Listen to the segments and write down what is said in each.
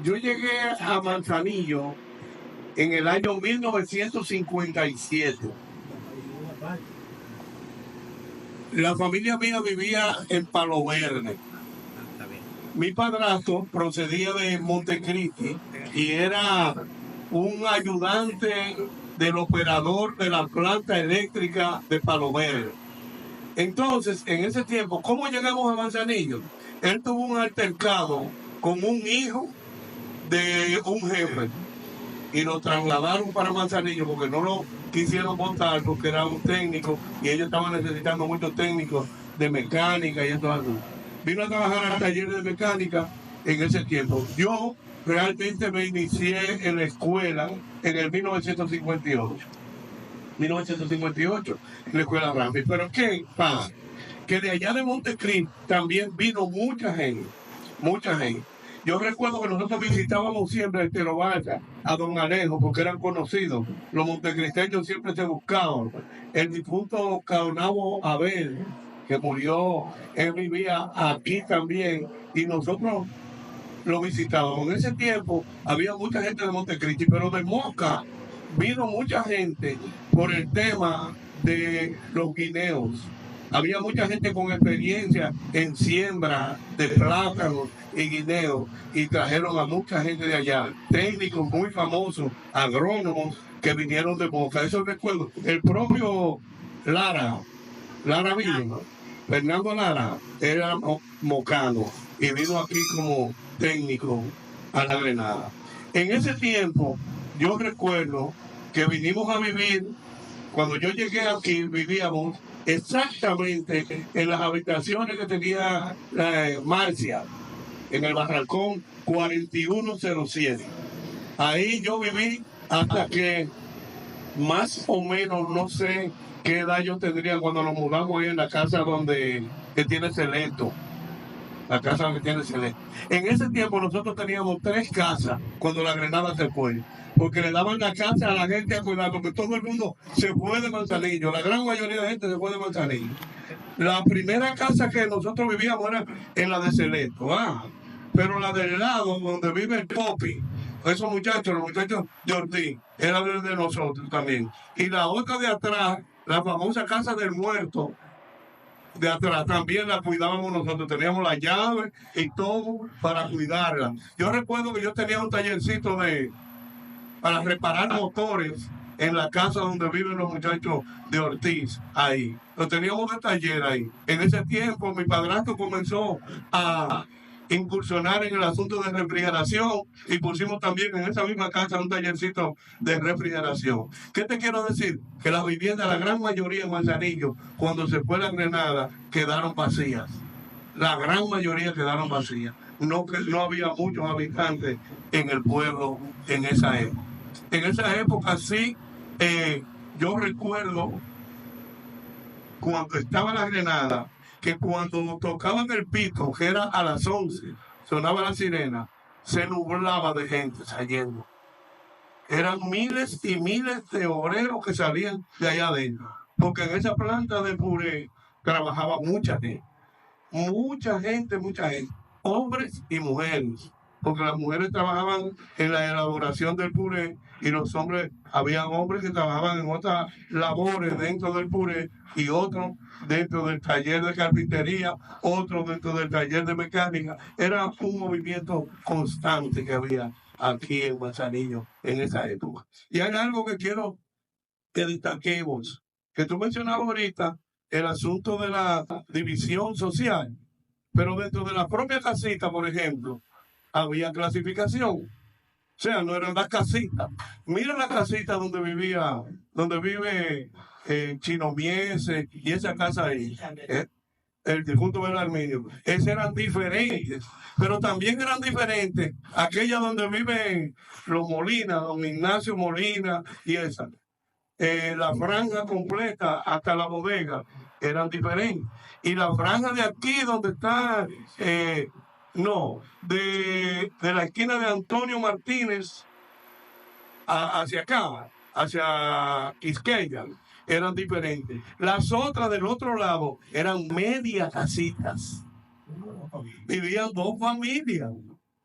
Yo llegué a Manzanillo en el año 1957. La familia mía vivía en Palo Verde. Mi padrastro procedía de Montecristi y era un ayudante del operador de la planta eléctrica de Palo Verde. Entonces, en ese tiempo, ¿cómo llegamos a Manzanillo? Él tuvo un altercado con un hijo de un jefe y lo trasladaron para Manzanillo porque no lo quisieron montar porque era un técnico y ellos estaban necesitando muchos técnicos de mecánica y eso así. Vino a trabajar al taller de mecánica en ese tiempo. Yo realmente me inicié en la escuela en el 1958, en la escuela Ramfi. Pero ¿qué pasa? Que de allá de Montecristi también vino mucha gente, mucha gente. Yo recuerdo que nosotros visitábamos siempre el Terobalsa, a Don Alejo, porque eran conocidos. Los montecristeños siempre se buscaban. El difunto Caonabo Abel, que murió, él vivía aquí también, y nosotros lo visitábamos. En ese tiempo había mucha gente de Montecristi, pero de Moca vino mucha gente por el tema de los guineos. Había mucha gente con experiencia en siembra de plátanos y guineos y trajeron a mucha gente de allá, técnicos muy famosos, agrónomos que vinieron de Moca. Eso recuerdo. El propio Lara vino, Fernando Lara era mocano y vino aquí como técnico a la Grenada. En ese tiempo, yo recuerdo que vinimos a vivir, cuando yo llegué aquí, vivíamos exactamente en las habitaciones que tenía Marcia, en el Barracón 4107. Ahí yo viví hasta que más o menos, no sé qué edad yo tendría cuando nos mudamos ahí en la casa que tiene Celento. La casa que tiene Celeste. En ese tiempo nosotros teníamos 3 casas cuando la Grenada se fue, porque le daban la casa a la gente a cuidar, porque todo el mundo se fue de Manzanillo, la gran mayoría de gente se fue de Manzanillo. La primera casa que nosotros vivíamos era en la de Celeste, pero la del lado donde vive el Popi, esos muchachos, los muchachos de Ortiz, era de nosotros también. Y la otra de atrás, la famosa casa del muerto, de atrás también la cuidábamos nosotros, teníamos la llave y todo para cuidarla. Yo recuerdo que yo tenía un tallercito para reparar motores en la casa donde viven los muchachos de Ortiz, ahí. Lo teníamos de taller ahí. En ese tiempo mi padrastro comenzó a incursionar en el asunto de refrigeración y pusimos también en esa misma casa un tallercito de refrigeración. ¿Qué te quiero decir? Que las viviendas, la gran mayoría en Manzanillo, cuando se fue la Grenada, quedaron vacías. La gran mayoría quedaron vacías. No había muchos habitantes en el pueblo en esa época. En esa época sí, yo recuerdo cuando estaba la Grenada, que cuando tocaban el pito, que era a las 11, sonaba la sirena, se nublaba de gente saliendo. Eran miles y miles de obreros que salían de allá adentro, porque en esa planta de puré trabajaba mucha gente, hombres y mujeres, porque las mujeres trabajaban en la elaboración del puré y los hombres, habían hombres que trabajaban en otras labores dentro del puré y otros dentro del taller de carpintería, otros dentro del taller de mecánica. Era un movimiento constante que había aquí en Manzanillo en esa época. Y hay algo que quiero que destaquemos, que tú mencionabas ahorita, el asunto de la división social, pero dentro de la propia casita, por ejemplo, había clasificación. O sea, no eran las casitas. Mira la casita donde vive Chino Miese y esa casa ahí. El difunto Belarminio. Esas eran diferentes, pero también eran diferentes aquellas donde viven los Molina, don Ignacio Molina y esa. La franja completa hasta la bodega eran diferentes. Y la franja de aquí donde está, de la esquina de Antonio Martínez hacia acá, hacia Quisqueya, eran diferentes. Las otras del otro lado eran medias casitas. Vivían 2 familias.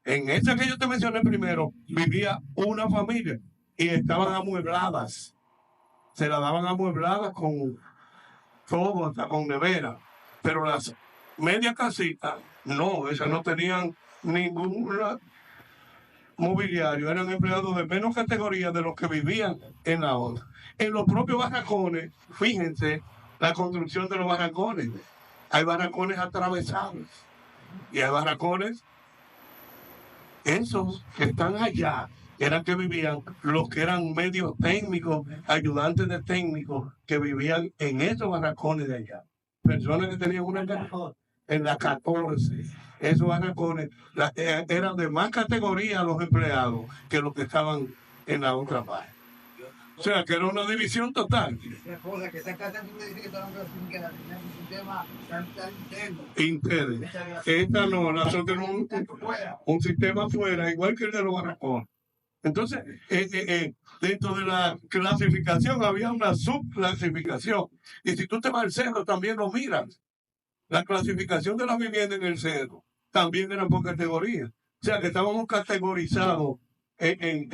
En esa que yo te mencioné primero, vivía una familia y estaban amuebladas. Se la daban amuebladas con todo, hasta con nevera. Pero las medias casitas, no, esas no tenían ningún mobiliario, eran empleados de menos categoría de los que vivían en la otra. En los propios barracones, fíjense la construcción de los barracones. Hay barracones atravesados y hay barracones, esos que están allá, eran que vivían los que eran medios técnicos, ayudantes de técnicos, que vivían en esos barracones de allá. Personas que tenían una casa en la 14. Esos barracones eran de más categoría los empleados que los que estaban en la otra parte. O sea, que era una división total. Interno. Esta no, nosotros tenemos un sistema afuera, igual que el de los barracones. Entonces, dentro de la clasificación había una subclasificación. Y si tú te vas al cerro, también lo miras. La clasificación de la vivienda en el cerro también era por categoría. O sea, que estábamos categorizados en